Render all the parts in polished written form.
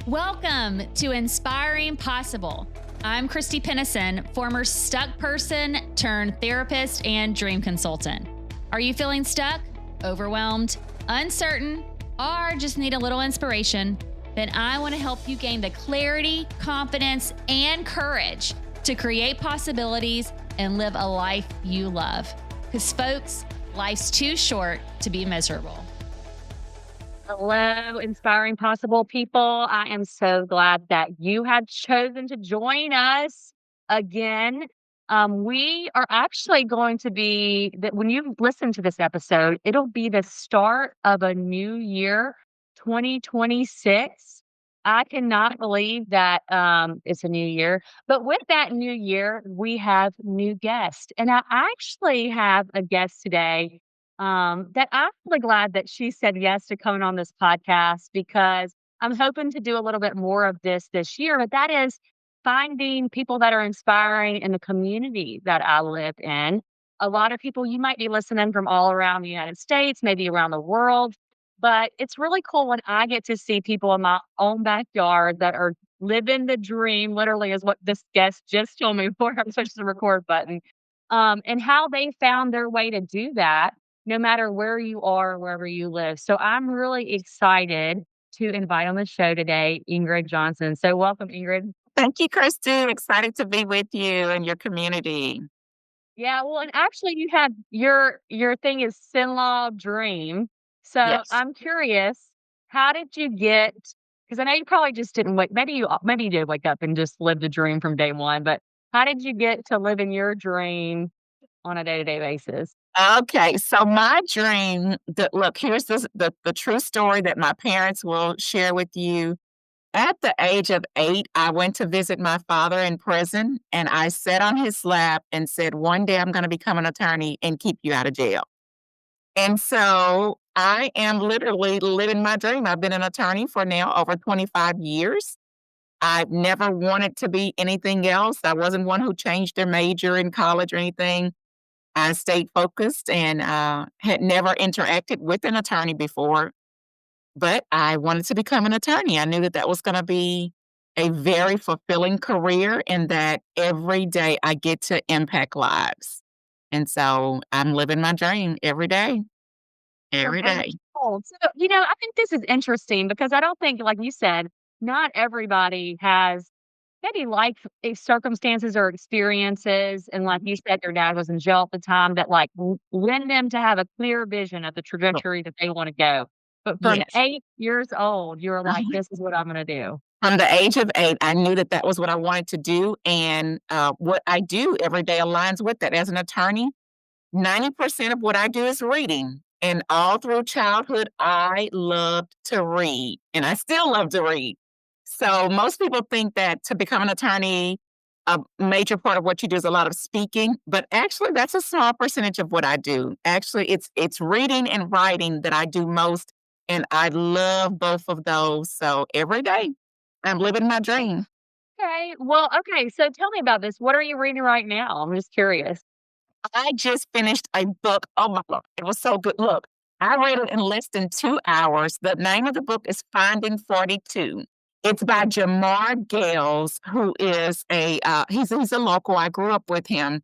Welcome to Inspiring Possible. I'm Christy Pennison, former stuck person turned therapist and dream consultant. Are you feeling stuck, overwhelmed, uncertain, or just need a little inspiration? Then I want to help you gain the clarity, confidence, and courage to create possibilities and live a life you love. Because, folks, life's too short to be miserable. Hello, Inspiring Possible people. I am so glad that you have chosen to join us again. We are actually going to be that when you listen to this episode, it'll be the start of a new year, 2026. I cannot believe that it's a new year. But with that new year, we have new guests. And I actually have a guest today that I'm really glad that she said yes to coming on this podcast because I'm hoping to do a little bit more of this year. But that is finding people that are inspiring in the community that I live in. A lot of people, you might be listening from all around the United States, maybe around the world. But it's really cool when I get to see people in my own backyard that are living the dream, literally, is what this guest just told me before I pushed the record button, and how they found their way to do that no matter where you are, wherever you live. So I'm really excited to invite on the show today, Ingrid Johnson. So welcome, Ingrid. Thank you, Christy. Excited to be with you and your community. Yeah, well, and actually you have your thing is Sin-Law Dream. So Yes. I'm curious, how did you get, because I know you probably just didn't wake, maybe you did wake up and just live the dream from day one, but how did you get to living your dream on a day-to-day basis? Okay. So my dream, look, here's the true story that my parents will share with you. At the age of 8, I went to visit my father in prison, and I sat on his lap and said, "One day I'm going to become an attorney and keep you out of jail." And so I am literally living my dream. I've been an attorney for now over 25 years. I've never wanted to be anything else. I wasn't one who changed their major in college or anything. I stayed focused and had never interacted with an attorney before, but I wanted to become an attorney. I knew that that was going to be a very fulfilling career and that every day I get to impact lives. And so I'm living my dream every day, every Okay. day. Cool. So, I think this is interesting because I don't think, like you said, not everybody has maybe circumstances or experiences. And like you said, your dad was in jail at the time that lend them to have a clear vision of the trajectory that they want to go. But from Yes. 8 years old, you're like, this is what I'm going to do. From the age of 8, I knew that that was what I wanted to do. And what I do every day aligns with that. As an attorney, 90% of what I do is reading. And all through childhood, I loved to read, and I still love to read. So most people think that to become an attorney, a major part of what you do is a lot of speaking, but actually that's a small percentage of what I do. Actually, it's reading and writing that I do most, and I love both of those. So every day, I'm living my dream. Okay. Well, okay. So tell me about this. What are you reading right now? I'm just curious. I just finished a book. Oh my Lord, it was so good. Look, I read it in less than 2 hours. The name of the book is Finding 42. It's by Jamar Gales, who is he's a local. I grew up with him,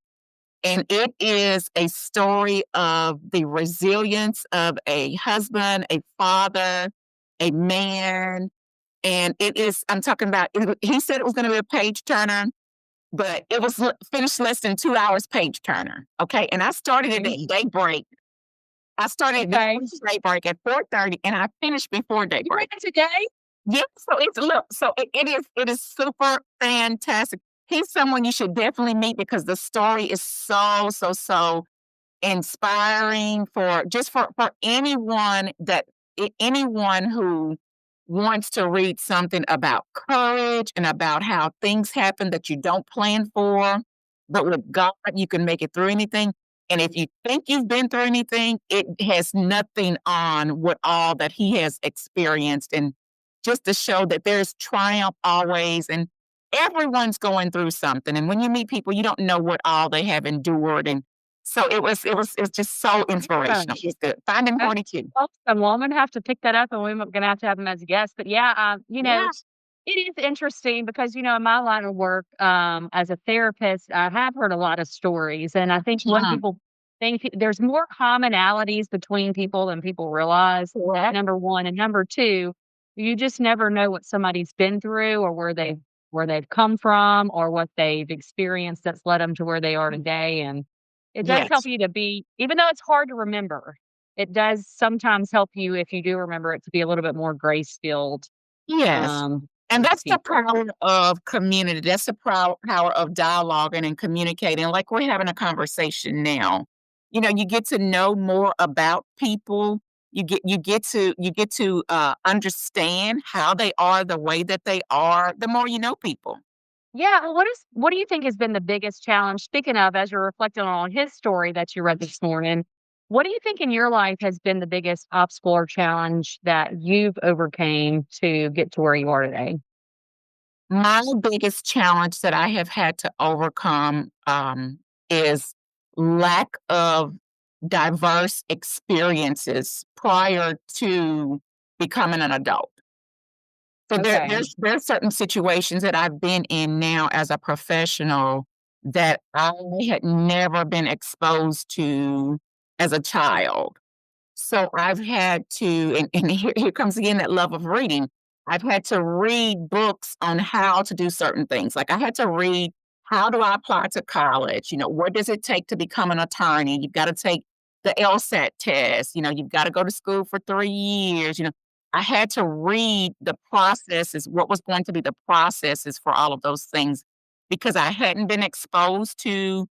and it is a story of the resilience of a husband, a father, a man, and it is. I'm talking about. He said it was going to be a page turner, but it was finished less than 2 hours page turner, okay? And I started it at daybreak. I started Okay. at daybreak at 4:30, and I finished before You daybreak. read it today? Yeah, so it is super fantastic. He's someone you should definitely meet because the story is so inspiring for anyone who wants to read something about courage and about how things happen that you don't plan for, but with God, you can make it through anything. And if you think you've been through anything, it has nothing on what all that he has experienced. And just to show that there's triumph always, and everyone's going through something. And when you meet people, you don't know what all they have endured. And so it's just so inspirational. It's good. Finding That's 42. awesome. Well, I'm gonna have to pick that up, and we're gonna have to have him as a guest. But yeah, Yes. It is interesting because, in my line of work, as a therapist, I have heard a lot of stories, and I think when Mhm. people think there's more commonalities between people than people realize, Correct. number 1, and number 2, you just never know what somebody's been through or where they've come from or what they've experienced that's led them to where they are today, and it does help Yes. you to be even though it's hard to remember, it does sometimes help you, if you do remember it, to be a little bit more grace-filled, Yes. um, And with that's the people. power of community. That's the power of dialoguing and communicating. Like we're having a conversation now. You get to know more about people. You get to understand how they are the way that they are. The more you know people. Yeah, well, what do you think has been the biggest challenge? Speaking of, as you're reflecting on his story that you read this morning, what do you think in your life has been the biggest obstacle or challenge that you've overcame to get to where you are today? My biggest challenge that I have had to overcome is lack of diverse experiences prior to becoming an adult. So Okay. there's certain situations that I've been in now as a professional that I had never been exposed to as a child. So I've had to, and here comes again that love of reading. I've had to read books on how to do certain things. Like I had to read, how do I apply to college? What does it take to become an attorney? You've got to take the LSAT test. You've got to go to school for 3 years. I had to read the processes, what was going to be the processes for all of those things, because I hadn't been exposed to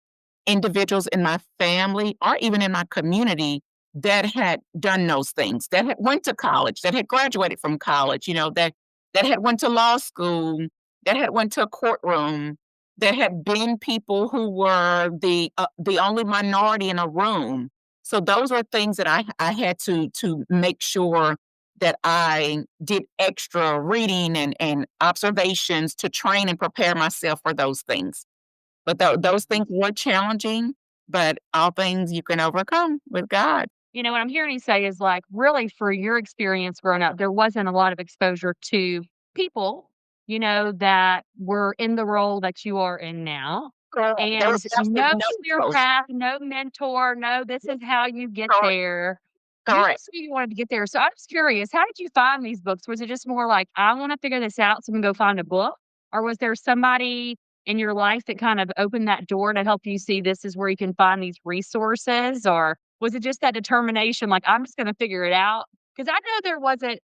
individuals in my family or even in my community that had done those things, that had went to college, that had graduated from college, that had went to law school, that had went to a courtroom, that had been people who were the only minority in a room. So those were things that I had to make sure that I did extra reading and observations to train and prepare myself for those things. But those things were challenging, but all things you can overcome with God. What I'm hearing you say is like, really, for your experience growing up, there wasn't a lot of exposure to people, that were in the role that you are in now. Correct. There And was no absolutely no clear exposure. path, no mentor, no, this is how you get Correct, there. You correct. just knew you wanted to get there. So I'm just curious, how did you find these books? Was it just more like, I want to figure this out, so I'm gonna go find a book? Or was there somebody in your life that kind of opened that door to help you see this is where you can find these resources? Or was it just that determination, like, I'm just gonna figure it out? Because I know there wasn't,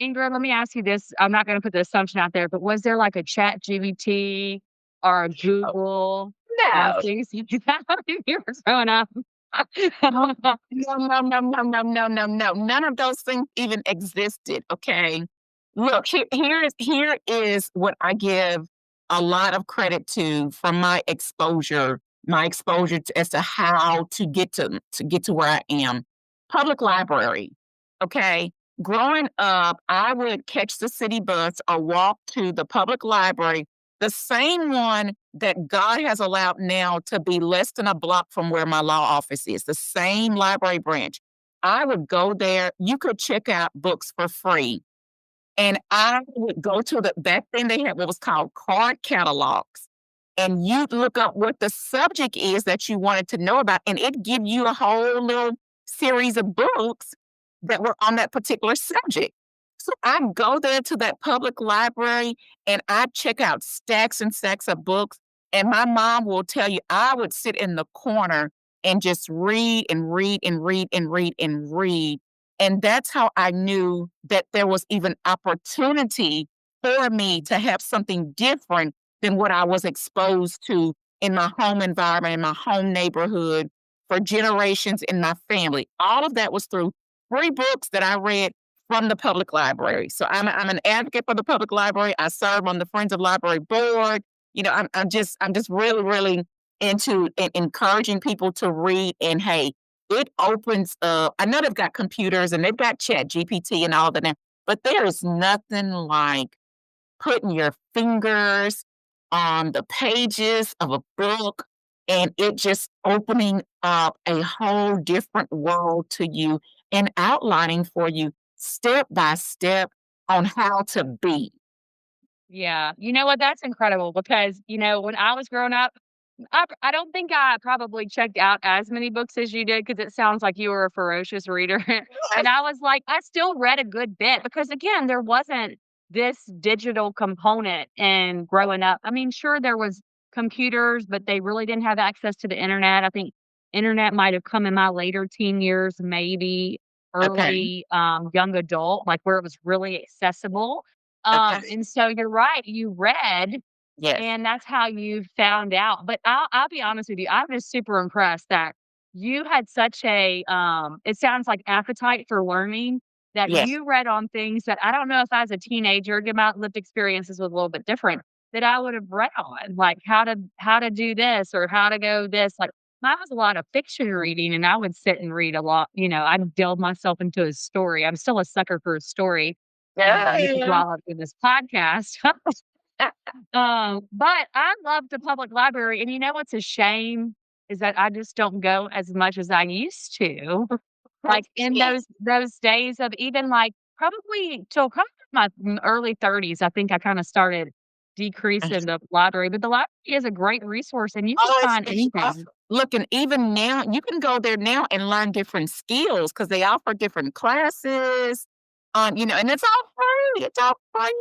Ingrid, let me ask you this. I'm not gonna put the assumption out there, but was there like a Chat GBT or a Oh, Google or no. things like that when you were growing up? No, no, no, no, no, no, no, no, no. None of those things even existed, okay? Look, here is what I give a lot of credit to from my exposure to, as to how to get to where I am. Public library, okay? Growing up, I would catch the city bus or walk to the public library, the same one that God has allowed now to be less than a block from where my law office is, the same library branch. I would go there. You could check out books for free. And I would go to back then they had what was called card catalogs. And you'd look up what the subject is that you wanted to know about, and it'd give you a whole little series of books that were on that particular subject. So I'd go there to that public library and I'd check out stacks and stacks of books. And my mom will tell you, I would sit in the corner and just read and read and read and read and read. And that's how I knew that there was even opportunity for me to have something different than what I was exposed to in my home environment, in my home neighborhood, for generations in my family. All of that was through free books that I read from the public library. So I'm an advocate for the public library. I serve on the Friends of Library board. I'm just really, really into encouraging people to read. And hey, it opens up. I know they've got computers and they've got Chat GPT and all that now, but there is nothing like putting your fingers on the pages of a book and it just opening up a whole different world to you and outlining for you step by step on how to be. Yeah. You know what? That's incredible because, when I was growing up, I don't think I probably checked out as many books as you did because it sounds like you were a ferocious reader. And Yes. I was like, I still read a good bit because, again, there wasn't this digital component in growing up. I mean, sure, there was computers, but they really didn't have access to the internet. I think internet might have come in my later teen years, maybe Okay. early young adult, like where it was really accessible. Okay. And so you're right, you read Yes. and that's how you found out. But I'll be honest with you, I'm just super impressed that you had such a, it sounds like appetite for learning that Yes. you read on things that I don't know if as a teenager, again, my lived experiences was a little bit different, that I would have read on, like how to do this or how to go this. Like mine was a lot of fiction reading and I would sit and read a lot. I'd delve myself into a story. I'm still a sucker for a story. Which is Yeah. why I love doing this podcast. But I love the public library, and you know what's a shame is that I just don't go as much as I used to. Like in Yes. those days of even like probably till probably my early 30s, I think I kind of started decreasing the library. But the library is a great resource, and you can Oh, find it's awesome. anything. Look, and even now, you can go there now and learn different skills because they offer different classes, and it's all free. It's all free.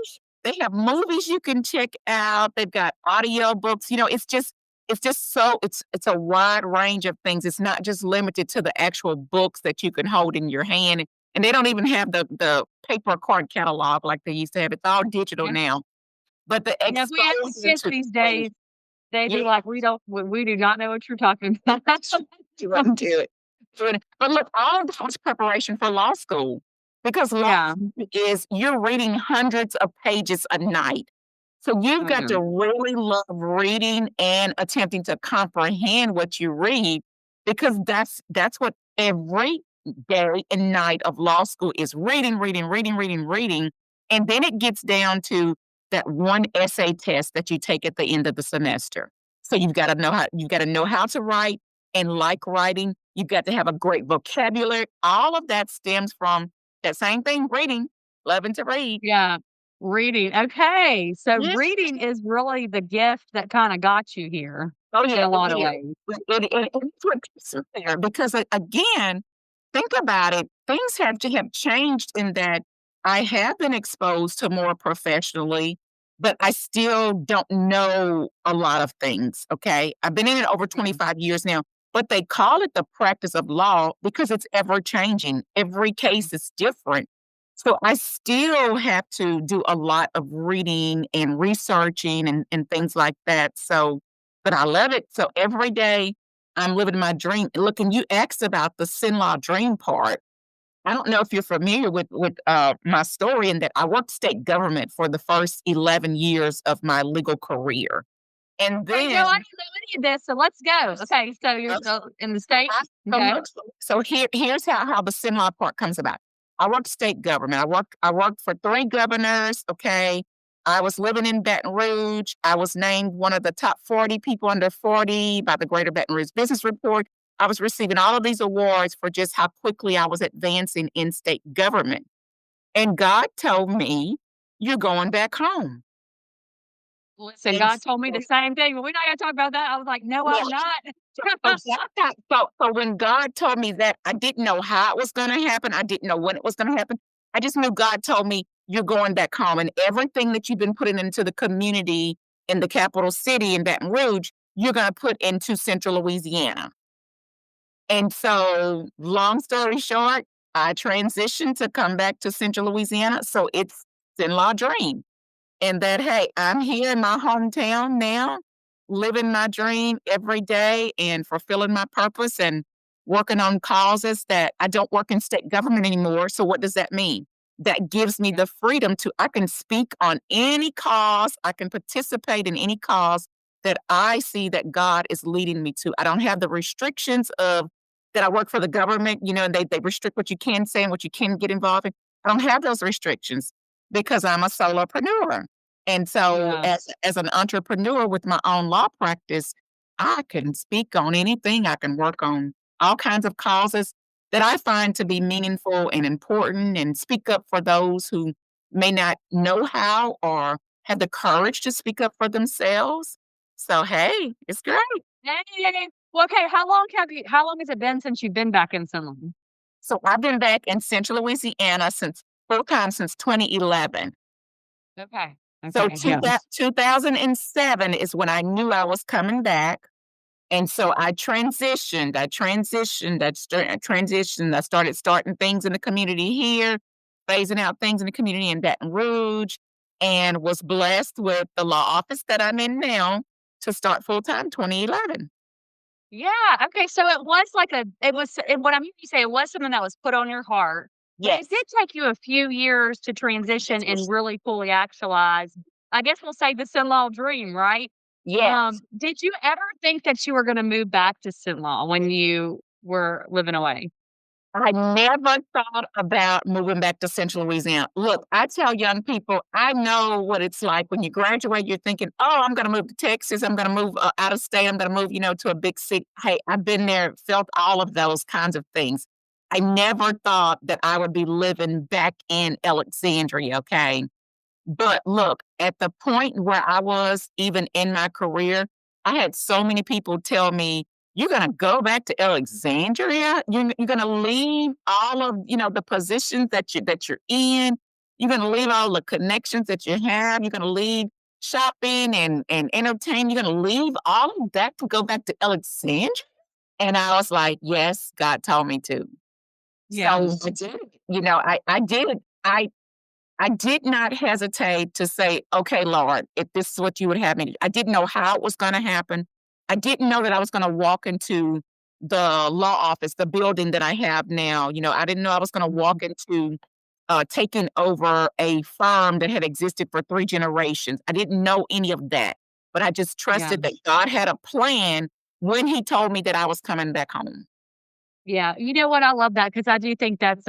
They have movies you can check out. They've got audio books. It's just so it's a wide range of things. It's not just limited to the actual books that you can hold in your hand. And they don't even have the paper card catalog like they used to have. It's all digital Yeah. now. But the If we ask exposure kids to these things, days, they'd be yeah, like, we do not know what you're talking about. you wouldn't do it. But look, all of that was preparation for law school because law Yeah. school is you're reading hundreds of pages a night. So you've got Mhm. to really love reading and attempting to comprehend what you read because that's what every day and night of law school is reading, reading, reading, reading, reading. And then it gets down to that one essay test that you take at the end of the semester. So you've got to know how to write and like writing. You've got to have a great vocabulary. All of that stems from that same thing, reading, loving to read. Yeah. Reading. Okay. So Yes. reading is really the gift that kinda got you here Oh, in yeah, a oh, lot of yeah. ways. It's what keeps her there because, again, think about it, things have changed in that I have been exposed to more professionally, but I still don't know a lot of things, okay? I've been in it over Mhm. 25 years now, but they call it the practice of law because it's ever changing. Every case is different. So I still have to do a lot of reading and researching and things like that. So but I love it. So every day I'm living my dream. Look, and you asked about the sin law dream part. I don't know if you're familiar with my story in that I worked state government for the first 11 years of my legal career. And Okay, no, I then didn't know any of this, so let's go. Okay, so you're still in the States? so Okay. here's how the sin law part comes about. I worked state government. I worked for 3 governors, okay? I was living in Baton Rouge. I was named one of the top 40 people under 40 by the Greater Baton Rouge Business Report. I was receiving all of these awards for just how quickly I was advancing in state government. And God told me, "You're going back home." Listen, And God told me the same thing, but we're not gonna talk about that. I was like, "No, so I'm not." So when God told me that, I didn't know how it was gonna happen, I didn't know when it was gonna happen. I just knew God told me, "You're going back home, and everything that you've been putting into the community in the capital city in Baton Rouge, you're gonna put into Central Louisiana." And so, long story short, I transitioned to come back to Central Louisiana, so it's in-law dream. And that, hey, I'm here in my hometown now, living my dream every day and fulfilling my purpose and working on causes that I don't work in state government anymore. So what does that mean? That gives me the freedom to I can speak on any cause, I can participate in any cause that I see that God is leading me to. I don't have the restrictions of that I work for the government, and they restrict what you can say and what you can get involved in. I don't have those restrictions because I'm a solopreneur. And so Yeah. as an entrepreneur with my own law practice, I can speak on anything. I can work on all kinds of causes that I find to be meaningful and important and speak up for those who may not know how or had the courage to speak up for themselves. So, hey, it's great. Hey, well, okay, how long has it been since you've been back in Sunland? So I've been back in Central Louisiana since full time since 2011. Okay. So Okay, yeah. 2007 is when I knew I was coming back. And so I started starting things in the community here, phasing out things in the community in Baton Rouge, and was blessed with the law office that I'm in now to start full time 2011. Yeah, okay, so it was like what I'm hearing you say, it was something that was put on your heart, but it Yes. did take you a few years to transition and really fully actualize, I guess we'll say the Sin-Law dream, right? Yes. Did you ever think that you were gonna move back to Sin-Law when you were living away? I never thought about moving back to Central Louisiana. Look, I tell young people, I know what it's like when you graduate, you're thinking, oh, I'm going to move to Texas. I'm going to move out of state. I'm going to move, to a big city. Hey, I've been there, felt all of those kinds of things. I never thought that I would be living back in Alexandria. Okay. But look, at the point where I was even in my career, I had so many people tell me, "You're gonna go back to Alexandria? You're gonna leave all of, the positions that you're in? You're gonna leave all the connections that you have? You're gonna leave shopping and entertainment? You're gonna leave all of that to go back to Alexandria?" And I was like, "Yes, God told me to." So Yeah. I did. I did. I did not hesitate to say, "Okay, Lord, if this is what you would have me to." I didn't know how it was gonna happen. I didn't know that I was gonna walk into the law office, the building that I have now. I didn't know I was gonna walk into, taking over a firm that had existed for 3 generations. I didn't know any of that, but I just Yeah. trusted that God had a plan when he told me that I was coming back home. Yeah, you know what? I love that because I do think that's,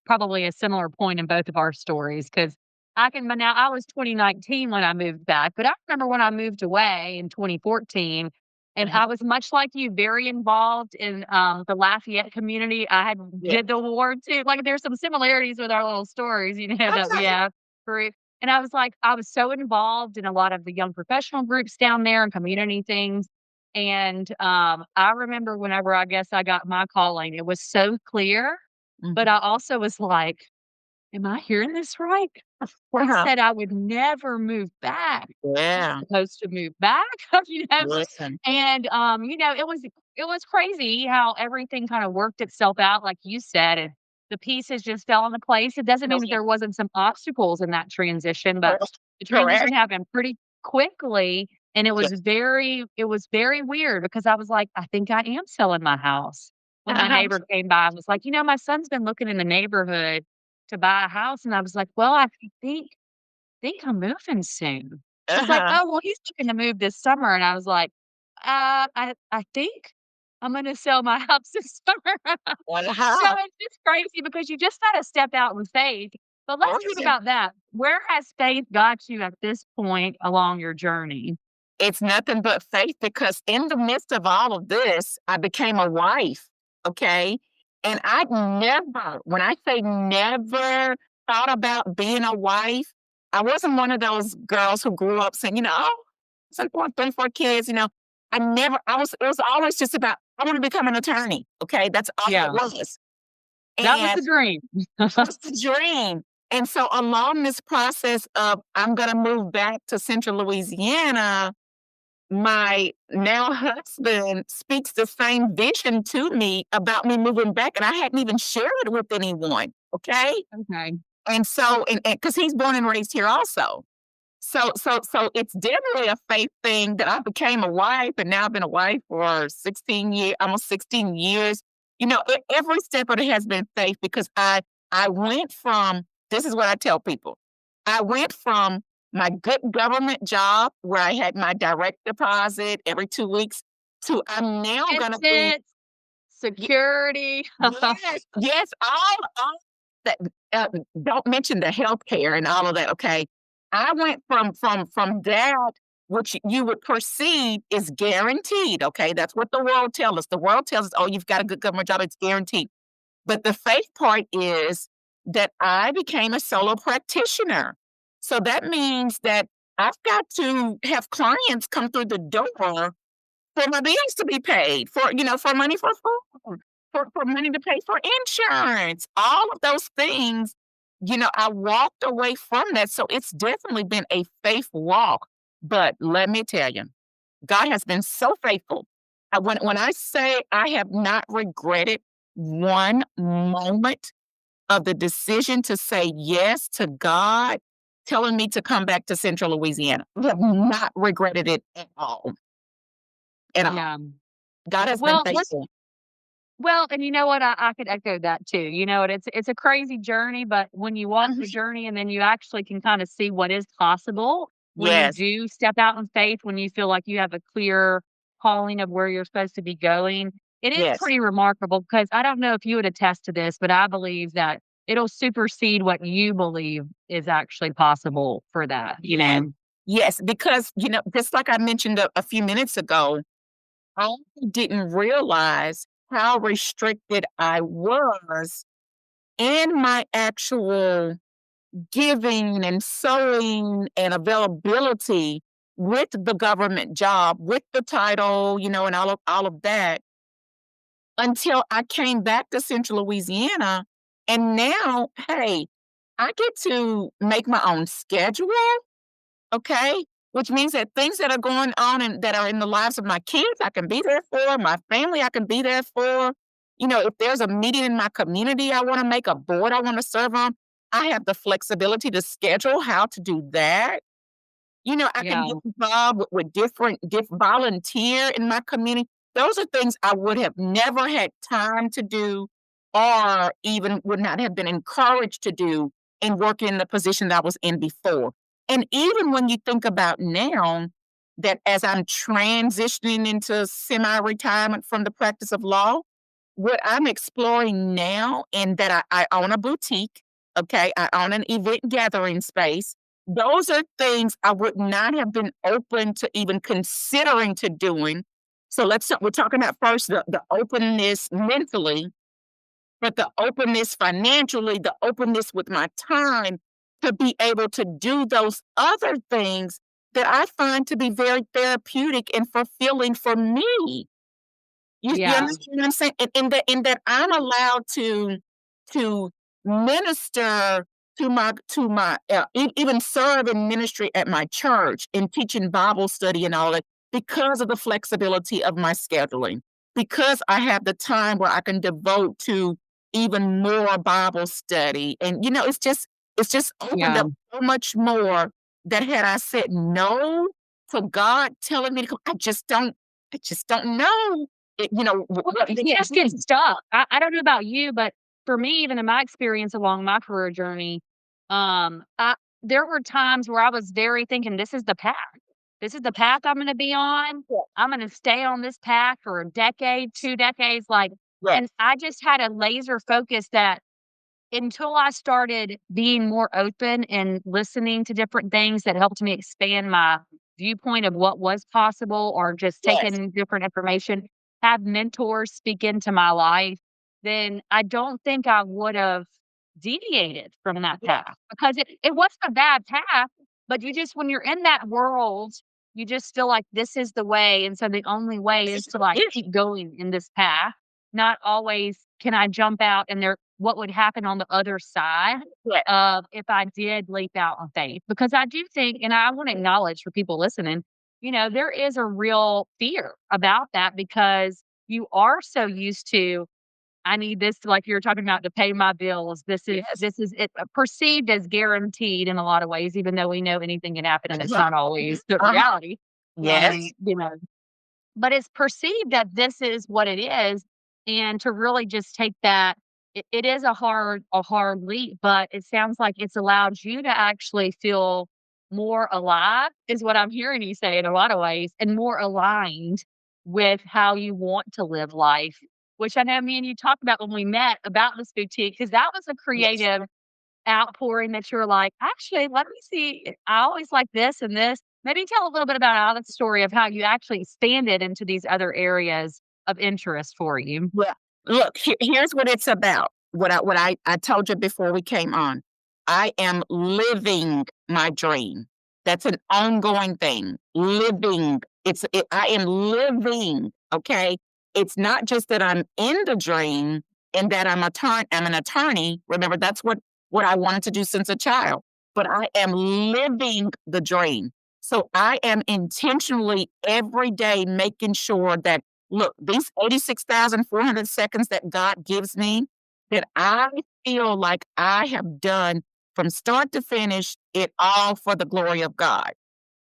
probably a similar point in both of our stories. Because but now I was 2019 when I moved back, but I remember when I moved away in 2014, and Uh-huh. I was much like you, very involved in, the Lafayette community. I had Yeah. did the war too. Like, there's some similarities with our little stories, that we Okay. have for and I was like, I was so involved in a lot of the young professional groups down there and community things. And, I remember whenever I guess I got my calling, it was so clear, but Mhm. I also was like, "Am I hearing this right? I Uh-huh. said I would never move back. I'm Yeah. supposed to move back?" You know? Listen. And, it was crazy how everything kinda worked itself out like you said, and the pieces just fell into place. It doesn't mean that there wasn't some obstacles in that transition, but Correct. the transition Correct. happened pretty quickly, and it was very weird because I was like, "I think I am selling my house." When my Uh-huh. neighbor came by and was like, my son's been looking in the neighborhood to buy a house," and I was like, "Well, I think I'm moving soon." She's like, Uh-huh. "Oh, well, he's looking to move this summer," and I was like, I think I'm gonna sell my house this summer." So Uh-huh. it's just crazy because you just gotta step out in faith. But let's Oh, talk yeah. about that. Where has faith got you at this point along your journey? It's nothing but faith because in the midst of all of this, I became a wife, okay? And I never, when I say never thought about being a wife, I wasn't one of those girls who grew up saying, "Oh, some 4 kids," it was always just about, I want to become an attorney, okay? That's all it Yeah, was. that was And the dream. that was the dream. And so along this process of I'm going to move back to Central Louisiana, my now husband speaks the same vision to me about me moving back, and I hadn't even shared it with anyone, okay? Okay. And so, and because he's born and raised here also. So it's definitely a faith thing that I became a wife, and now I've been a wife for 16 years, almost 16 years. Every step of it has been faith because I went from, this is what I tell people. I went from my good government job where I had my direct deposit every 2 weeks to I'm now gonna be. Distance, security. Yes, yes, all that, uh, don't mention the healthcare and all of that, okay? I went from that, which you would perceive is guaranteed, okay? That's what the world tells us. The world tells us, "Oh, you've got a good government job, it's guaranteed." But the faith part is that I became a solo practitioner. So that means that I've got to have clients come through the door for my bills to be paid, for money for food, for money to pay for insurance, all of those things. I walked away from that. So it's definitely been a faith walk. But let me tell you, God has been so faithful. When I say I have not regretted one moment of the decision to say yes to God telling me to come back to Central Louisiana, I have not regretted it at all. At all. Yeah. God has been Well, faithful. well, and you know what? I could echo that too. It's a crazy journey, but when you walk the journey and then you actually can kind of see what is possible when you Yes, do step out in faith, when you feel like you have a clear calling of where you're supposed to be going, it is yes. pretty remarkable because I don't know if you would attest to this, but I believe that it'll supersede what you believe is actually possible for that, you know? Yes, because, just like I mentioned a few minutes ago, I didn't realize how restricted I was in my actual giving and sewing and availability with the government job, with the title, and all of that until I came back to Central Louisiana. And now, hey, I get to make my own schedule. Okay? Which means that things that are going on and that are in the lives of my kids, I can be there for, my family, I can be there for. If there's a meeting in my community I want to make, a board I want to serve on, I have the flexibility to schedule how to do that. I can Yeah. get involved with volunteer in my community. Those are things I would have never had time to do or even would not have been encouraged to do in working in the position that I was in before. And even when you think about now that as I'm transitioning into semi-retirement from the practice of law, what I'm exploring now and that I own a boutique, okay? I own an event gathering space. Those are things I would not have been open to even considering to doing. So we're talking about first the openness mentally, but the openness financially, the openness with my time to be able to do those other things that I find to be very therapeutic and fulfilling for me. You Yeah. understand what I'm saying? In that I'm allowed to minister even serve in ministry at my church and teaching Bible study and all that because of the flexibility of my scheduling, because I have the time where I can devote to even more Bible study. And it's just opened Yeah. up so much more that had I said no to God telling me to go, I just don't know. Well, What you just get stuck. I don't know about you, but for me, even in my experience along my career journey, I there were times where I was very thinking, "This is the path. This is the path I'm gonna be on. I'm gonna stay on this path for a decade, 2 decades," like, and Yes, I just had a laser focus that until I started being more open and listening to different things that helped me expand my viewpoint of what was possible or just yes, taking different information, have mentors speak into my life, then I don't think I would have deviated from that yeah, path because it wasn't a bad path, but you just, when you're in that world, you just feel like this is the way. And so the only way is to like keep going in this path, not always can I jump out and there what would happen on the other side yes, of if I did leap out on faith. Because I do think, and I want to acknowledge for people listening, there is a real fear about that because you are so used to, I need this, like you were talking about, to pay my bills. This is yes, this is it perceived as guaranteed in a lot of ways, even though we know anything can happen and it's uh-huh, not always the uh-huh, reality. yes, You know, but it's perceived that this is what it is, and to really just take that, it is a hard leap, but it sounds like it's allowed you to actually feel more alive, is what I'm hearing you say in a lot of ways, and more aligned with how you want to live life, which I know me and you talked about when we met about this boutique, because that was a yes. creative outpouring that you're like, "Actually, let me see, I always like this and this." Maybe tell a little bit about that story of how you actually expanded into these other areas of interest for you. Well, look, here's what it's about. What I told you before we came on. I am living my dream. That's an ongoing thing. Living. I am living. Okay. It's not just that I'm in the dream and that I'm an attorney. Remember, that's what I wanted to do since a child. But I am living the dream. So I am intentionally every day making sure that, look, these 86,400 seconds that God gives me, that I feel like I have done from start to finish it all for the glory of God.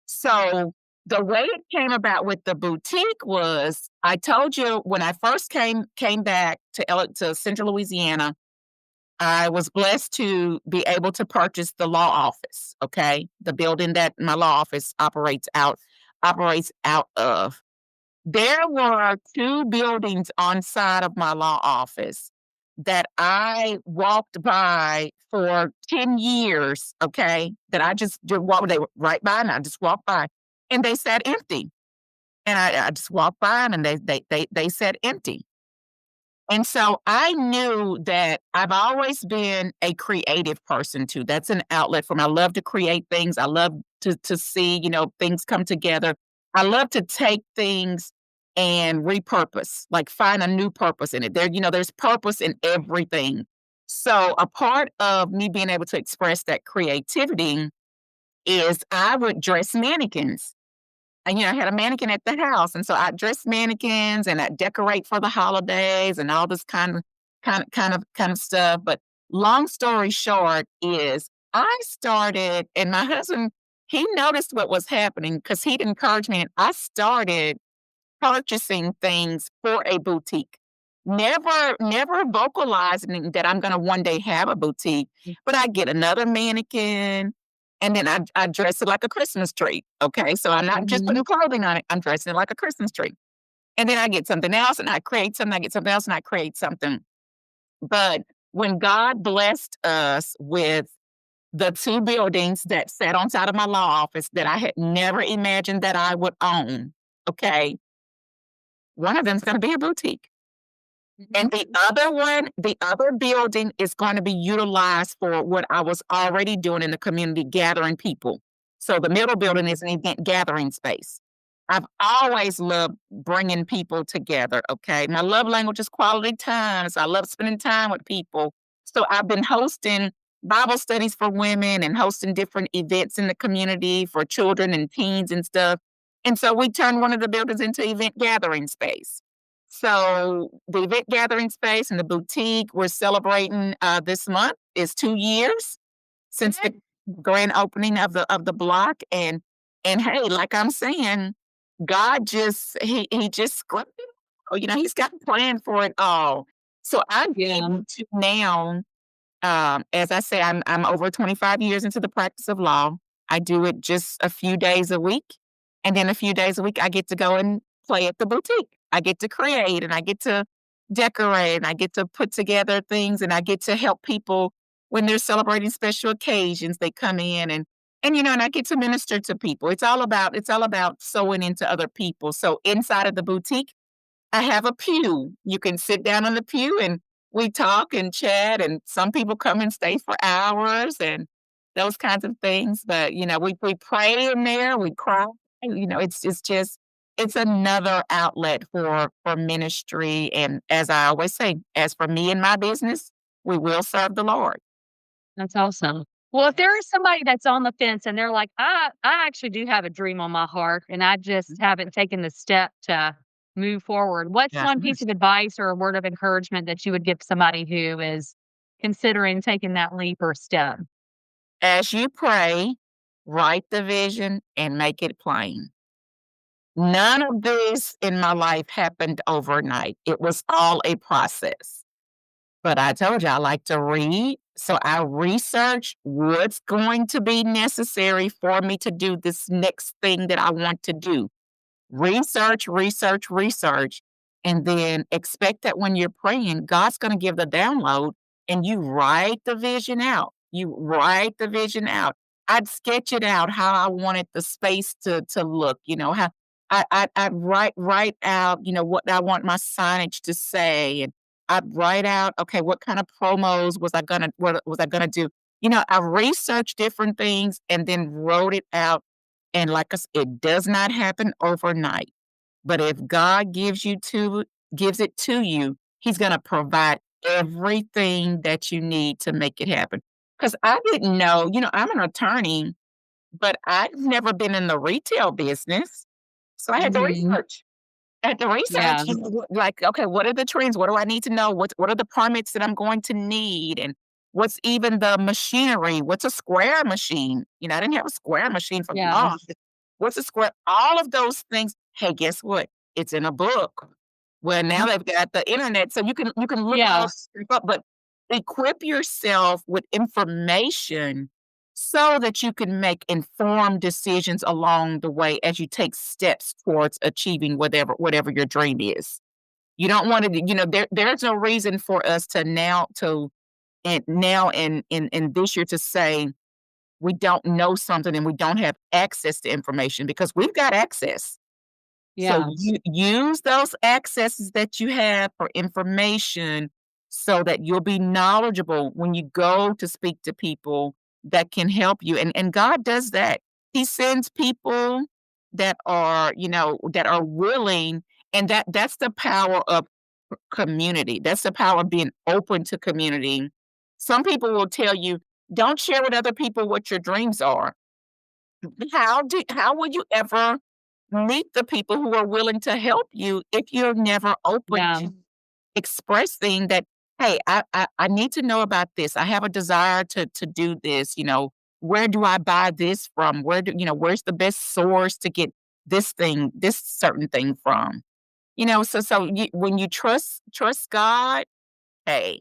So the way it came about with the boutique was, I told you when I first came back to Central Louisiana, I was blessed to be able to purchase the law office, okay? The building that my law office operates out of. There were 2 buildings on side of my law office that I walked by for 10 years, okay? That I just walked, they were right by, and I just walked by, and they sat empty. And I just walked by 'em, and they sat empty. And so I knew that I've always been a creative person too. That's an outlet for me. I love to create things. I love to see, things come together. I love to take things and repurpose, like find a new purpose in it. There's purpose in everything. So a part of me being able to express that creativity is I would dress mannequins. And, I had a mannequin at the house, and so I dress mannequins and I decorate for the holidays and all this kind of stuff. But long story short is I started, and my husband, he noticed what was happening because he'd encouraged me, and I started purchasing things for a boutique. Never vocalizing that I'm gonna one day have a boutique, but I get another mannequin, and then I dress it like a Christmas tree, okay? So I'm not just putting clothing on it, I'm dressing it like a Christmas tree. And then I get something else, and I create something, I get something else, and I create something. But when God blessed us with the 2 buildings that sat on side of my law office that I had never imagined that I would own, okay? One of them's gonna be a boutique. And the other building is going to be utilized for what I was already doing in the community, gathering people. So the middle building is an event gathering space. I've always loved bringing people together, okay? My love language is quality time. So I love spending time with people. So I've been hosting Bible studies for women and hosting different events in the community for children and teens and stuff. And so we turned one of the buildings into event gathering space. So the event gathering space and the boutique we're celebrating this month is 2 years since the grand opening of the block. And hey, like I'm saying, God just he just scripted. He's got a plan for it all. So I'm able to now, as I say, I'm over 25 years into the practice of law. I do it just a few days a week, and then a few days a week I get to go and play at the boutique. I get to create, and I get to decorate, and I get to put together things, and I get to help people when they're celebrating special occasions. They come in, and I get to minister to people. It's all about sewing into other people. So inside of the boutique, I have a pew. You can sit down on the pew, and we talk and chat, and some people come and stay for hours and those kinds of things. But we pray in there, we cry. It's another outlet for ministry. And as I always say, as for me and my business, we will serve the Lord. That's awesome. Well, if there is somebody that's on the fence and they're like, I actually do have a dream on my heart and I just haven't taken the step to move forward, what's Yeah. one piece of advice or a word of encouragement that you would give somebody who is considering taking that leap or step? As you pray, write the vision and make it plain. None of this in my life happened overnight. It was all a process. But I told you I like to read. So I research what's going to be necessary for me to do this next thing that I want to do. Research, research, research. And then expect that when you're praying, God's going to give the download, and you write the vision out. You write the vision out. I'd sketch it out how I wanted the space to look, how I'd write out, what I want my signage to say. And I'd write out, okay, what kind of promos what was I gonna do? I researched different things and then wrote it out And like I said, it does not happen overnight. But if God gives it to you, he's gonna provide everything that you need to make it happen. Because I didn't know, I'm an attorney, but I've never been in the retail business. So I had to Mhm. research. At the research, Yeah. like, okay, what are the trends? What do I need to know? What are the permits that I'm going to need? And what's even the machinery? What's a square machine? I didn't have a square machine for Yeah. long. What's a square? All of those things. Hey, guess what? It's in a book. Well, now they've got the internet, so you can look all Yeah. this stuff up, but equip yourself with information so that you can make informed decisions along the way as you take steps towards achieving whatever your dream is. You don't want to, there's no reason for us to now in this year to say we don't know something and we don't have access to information because we've got access. So Yeah. you use those accesses that you have for information so that you'll be knowledgeable when you go to speak to people that can help you. And God does that. He sends people that are willing, and that's the power of community. That's the power of being open to community. Some people will tell you, don't share with other people what your dreams are. How will you ever meet the people who are willing to help you if you're never open Yeah. to expressing that, hey, I need to know about this. I have a desire to do this. Where do I buy this from? Where's the best source to get this certain thing from? When you trust God, hey,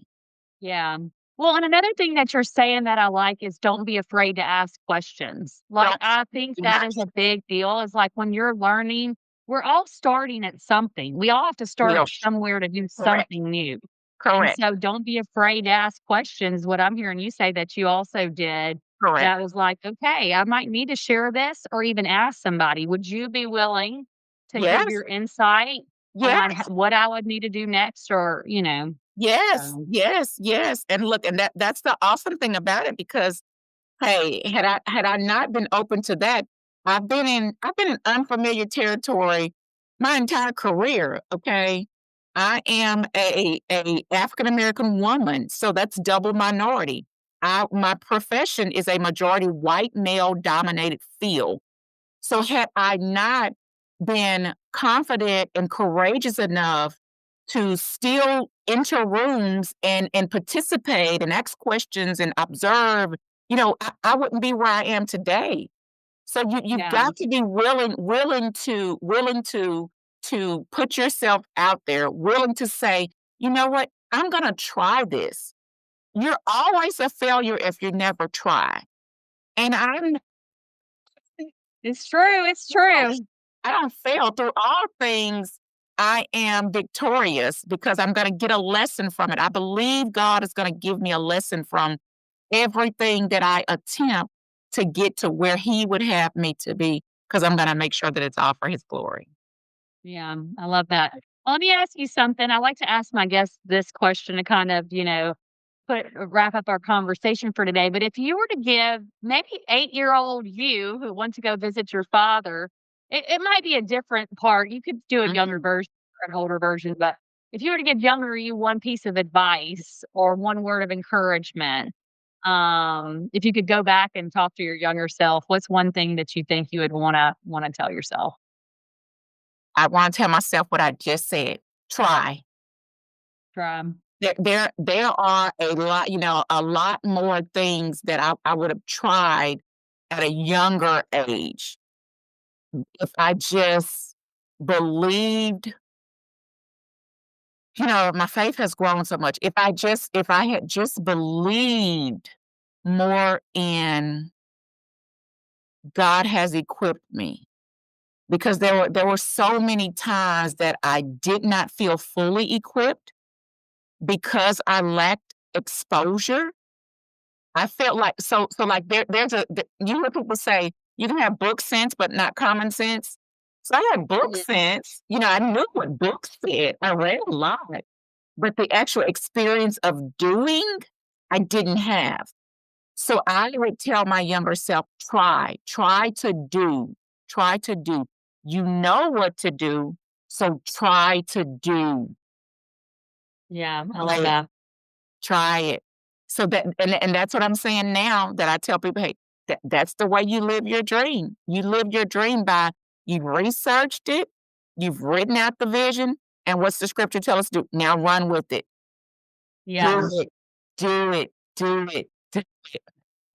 Yeah. Well, and another thing that you're saying that I like is don't be afraid to ask questions. Like, don't I think do that not is a big deal. Is like when you're learning, we're all starting at something. We all have to start will somewhere to do correct, something new. And correct, so don't be afraid to ask questions. What I'm hearing you say that you also did, correct. that was like, okay, I might need to share this or even ask somebody. Would you be willing to give Yes, your insight on yes. what I would need to do next? Yes, So, yes, yes, and look, and that's the awesome thing about it because, hey, had I not been open to that, I've been in unfamiliar territory my entire career, okay? I am a African American woman, so that's double minority. My profession is a majority white male dominated field. So had I not been confident and courageous enough to still enter rooms and participate and ask questions and observe, I wouldn't be where I am today. So you've yeah. got to be willing to put yourself out there, willing to say, you know what, I'm gonna try this. You're always a failure if you never try. And It's true, it's true. I don't fail through all things. I am victorious because I'm going to get a lesson from it. I believe God is going to give me a lesson from everything that I attempt to get to where He would have me to be because I'm going to make sure that it's all for His glory. Yeah, I love that. Well, let me ask you something. I like to ask my guests this question to kind of, wrap up our conversation for today. But if you were to give maybe 8-year-old you who wants to go visit your father, it might be a different part. You could do a younger Mhm. version or an older version, but if you were to give younger you one piece of advice or one word of encouragement, if you could go back and talk to your younger self, what's one thing that you think you would wanna tell yourself? I want to tell myself what I just said. Try. Try. There are a lot more things that I would have tried at a younger age if I just believed. My faith has grown so much. If I had just believed more in God has equipped me, because there were so many times that I did not feel fully equipped because I lacked exposure. I felt like like you hear people say you can have book sense but not common sense. So I had book Yeah. sense. I knew what books said. I read a lot. But the actual experience of doing, I didn't have. So I would tell my younger self, try to do. Try to do. You know what to do, so try to do. Yeah, I love Try it. that. Try it. So that and that's what I'm saying now that I tell people, "Hey, that's the way you live your dream. You live your dream by you've researched it, you've written out the vision, and what's the scripture tell us to do? Now run with it. Yeah. Do it. Do it. Do it. Do it."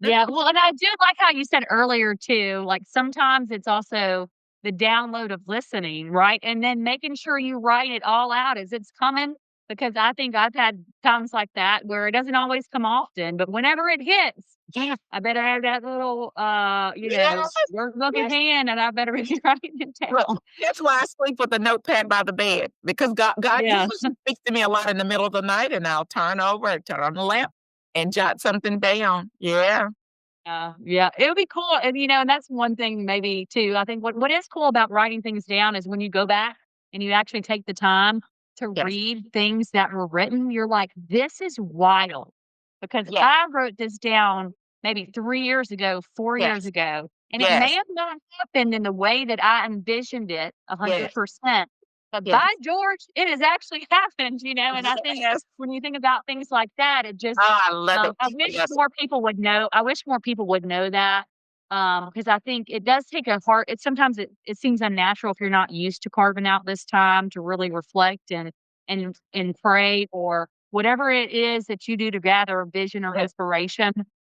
Yeah, well, and I do like how you said earlier too, like, sometimes it's also the download of listening, right? And then making sure you write it all out as it's coming, because I think I've had times like that where it doesn't always come often, but whenever it hits, Yes. I better have that little, Yes. workbook in Yes. hand, and I better be writing it down. Well, that's why I sleep with a notepad by the bed because God Yeah. usually speaks to me a lot in the middle of the night, and I'll turn over, turn on the lamp, and jot something down. Yeah. Yeah, it would be cool, and, and that's one thing maybe too. I think what is cool about writing things down is when you go back and you actually take the time to Yes. read things that were written, you're like, "This is wild," because Yes. I wrote this down maybe 3 years ago, 4 years Yes. ago, and it may Yes. have not happened in the way that I envisioned it Yes. 100%, but by Yes. George, it has actually happened, and I think Yes. when you think about things like that, it just Oh, I love it. I wish Yes. more people would know I wish more people would know that, because I think it does take a heart it sometimes it seems unnatural if you're not used to carving out this time to really reflect and pray or whatever it is that you do to gather a vision or Yes. inspiration,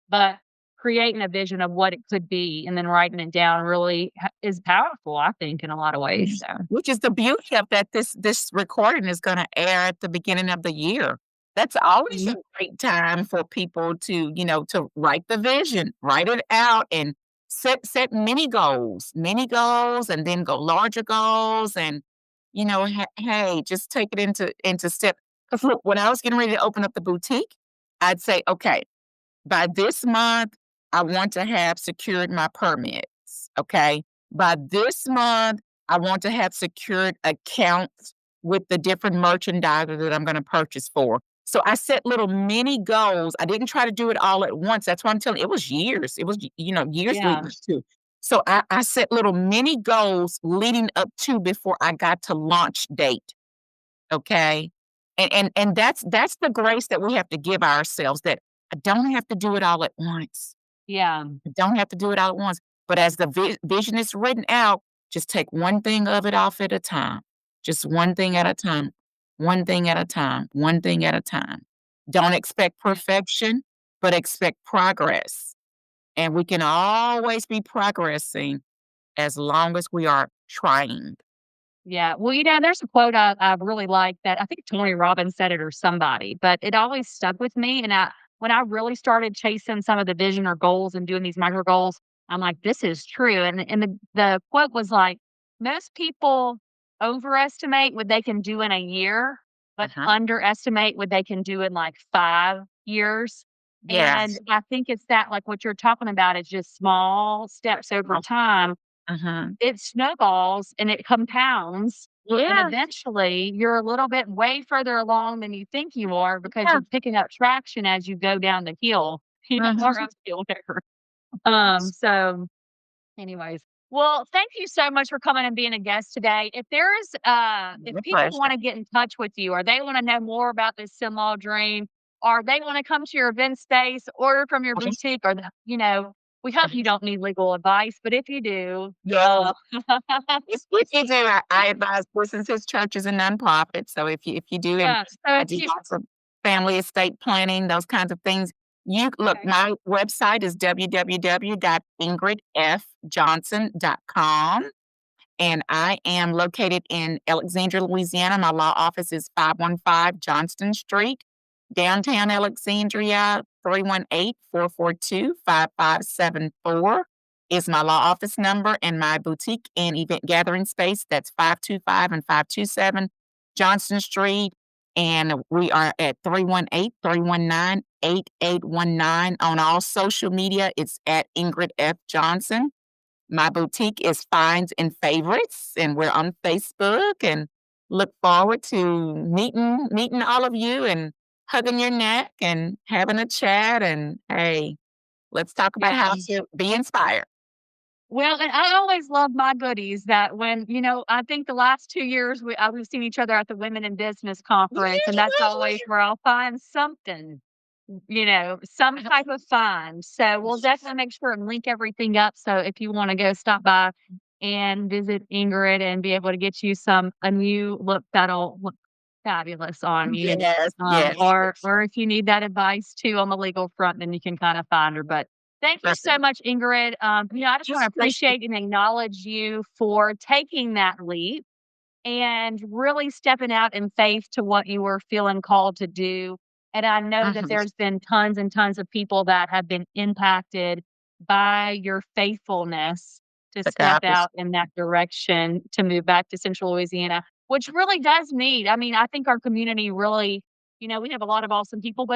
but creating a vision of what it could be and then writing it down really is powerful, I think, in a lot of ways, so. Which is the beauty of that this recording is gonna air at the beginning of the year. That's always Mhm. a great time for people to, to write the vision, write it out, and set mini goals, and then go larger goals, and, hey, just take it into step. Because look, when I was getting ready to open up the boutique, I'd say, "Okay, by this month, I want to have secured my permits, okay? By this month, I want to have secured accounts with the different merchandiser that I'm gonna purchase for." So I set little mini goals. I didn't try to do it all at once. That's why I'm telling you, it was years. It was, years Yeah. leading up to. So I set little mini goals leading up to before I got to launch date. Okay? And that's the grace that we have to give ourselves, that I don't have to do it all at once. Yeah. I don't have to do it all at once. But as the vision is written out, just take one thing of it off at a time. Just one thing at a time. One thing at a time. One thing at a time. Don't expect perfection, but expect progress. And we can always be progressing as long as we are trying. Yeah. Well, there's a quote I really like that I think Tony Robbins said it or somebody, but it always stuck with me. And when I really started chasing some of the vision or goals and doing these micro goals, I'm like, this is true. And the quote was like, most people overestimate what they can do in a year, but Uh-huh. underestimate what they can do in like 5 years. And Yes. I think it's that like what you're talking about is just small steps over time Uh-huh. it snowballs and it compounds, and Yeah. eventually you're a little bit way further along than you think you are because Yeah. you're picking up traction as you go down the hill, or Mhm. uphill, whatever. So anyways, well, thank you so much for coming and being a guest today. If My people pleasure. want to get in touch with you, or they want to know more about this Sin-Law dream, or they want to come to your event space, order from your boutique, or we hope you don't need legal advice, but if you do, No. If you do, I advise businesses, churches, and nonprofits. So if you do, and yeah. So I if do you lots of family estate planning, those kinds of things. You look, okay, my website is www.ingridfjohnson.com. And I am located in Alexandria, Louisiana. My law office is 515 Johnston Street, downtown Alexandria. 318-442-5574 is my law office number, and my boutique and event gathering space, that's 525 and 527 Johnston Street. And we are at 318-319-8819 on all social media. It's at Ingrid F. Johnson. My boutique is Finds and Favorites, and we're on Facebook, and look forward to meeting all of you and hugging your neck and having a chat, and hey, let's talk about yeah. how to be inspired. Well, and I always love my goodies that when, I think the last 2 years we've seen each other at the Women in Business conference, and that's always where I'll find something, some type of find. So we'll definitely make sure and link everything up. So if you want to go stop by and visit Ingrid and be able to get you a new look that'll look fabulous on you. Yes, yes. Or if you need that advice too on the legal front, then you can kind of find her. But thank you so Perfect. much, Ingrid. I just want to Just thank you. appreciate and acknowledge you for taking that leap and really stepping out in faith to what you were feeling called to do. And I know that Mhm. there's been tons and tons of people that have been impacted by your faithfulness to To step God be out in that direction to move back to Central Louisiana, which really does need. I mean, I think our community really, we have a lot of awesome people, but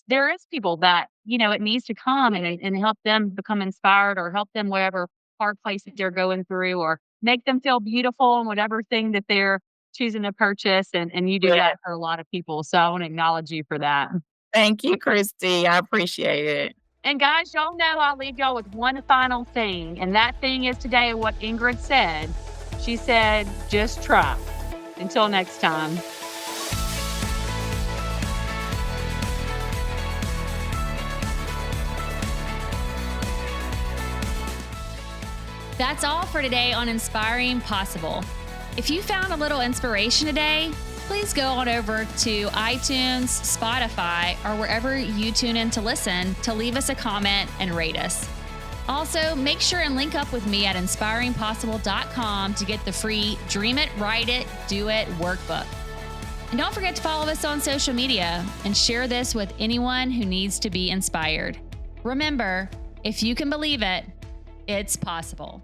there is people that, it needs to come and help them become inspired or help them whatever hard place that they're going through or make them feel beautiful in whatever thing that they're choosing to purchase, and you do Yeah. that for a lot of people, so I wanna acknowledge you for that. Thank you, Christy. I appreciate it. And guys, y'all know I'll leave y'all with one final thing, and that thing is today what Ingrid said. She said, "Just try." Until next time. That's all for today on Inspiring Possible. If you found a little inspiration today, please go on over to iTunes, Spotify, or wherever you tune in to listen to leave us a comment and rate us. Also, make sure and link up with me at inspiringpossible.com to get the free Dream It, Write It, Do It workbook. And don't forget to follow us on social media and share this with anyone who needs to be inspired. Remember, if you can believe it, it's possible.